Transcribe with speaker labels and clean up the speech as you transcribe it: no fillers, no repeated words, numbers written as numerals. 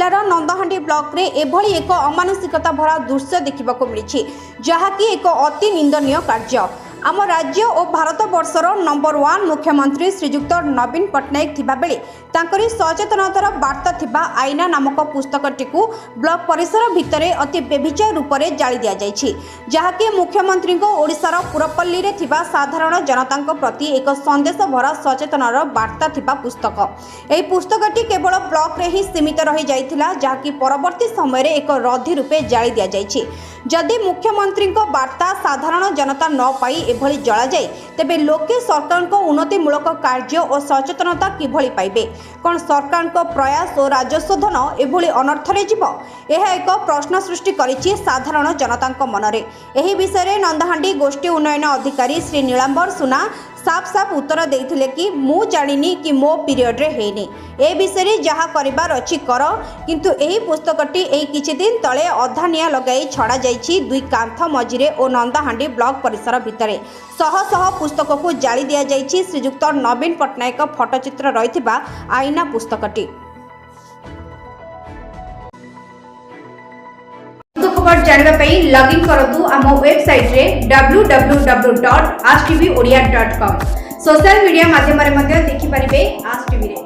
Speaker 1: जिलार नंदहांडी block रे एभली एक अमानसिकता भरा दृश्य देखा मिली जहाँकि एक अति निंदनीय कार्य। आम राज्य और भारत वर्षर नंबर 1 मुख्यमंत्री श्रीजुक्त नवीन पट्टनायक थिबा बेले तांकरी सचेतनतार वार्ता थिबा आईना नामक पुस्तकटी को ब्लॉक परिसर भितरे अति बेभिचार रूप से जाली दिया जायछि, जहाँकि मुख्यमंत्री को ओडिशार पुरपल्ली रे थिबा साधारण जनता प्रति एक संदेश भरा सचेतनार वार्ता थिबा पुस्तक। एही पुस्तकटी केवल ब्लॉक रे ही सीमित रही जाइथिला, जहाँकि परवर्ती समय रे एक रधी रूपे जाली दिया जायछि। जदि मुख्यमंत्री को वार्ता साधारण जनता न पाई एभली जला जाए तेबे लोके सरकार को उन्नतिमूलक कार्य और सचेतनता किभली पाइबे? कौन सरकार को प्रयास और राजस्व धन एभली अनर्थरे जीव? यह एक प्रश्न सृष्टि करिछि साधारण जनता मनरे। एही विषय नंदहांडी गोष्ठी उन्नयन अधिकारी श्री नीलांबर सुना साफ साफ उत्तर देइथिले कि मु जानिनी कि मो पीरियड रे हेनी, ए विषय जहाँ करिबार अछि कर, किंतु एही पुस्तकटी एही किछि दिन तले अधा निया लगाई छड़ा जाइछि दुई कांथ मझिरे और नंदहांडी ब्लॉक परिसर भितरे शह शह पुस्तक को जाली दिया जाइछि श्रीजुक्त नवीन पट्टनायक फटोचित्र रहिथिबा आईना पुस्तकटी। खबर जानवा लॉगिन करतु आम वेबसाइट रे www.astvoriya.com। सोशल मीडिया माध्यम देखि पारिबे आज टीवी रे।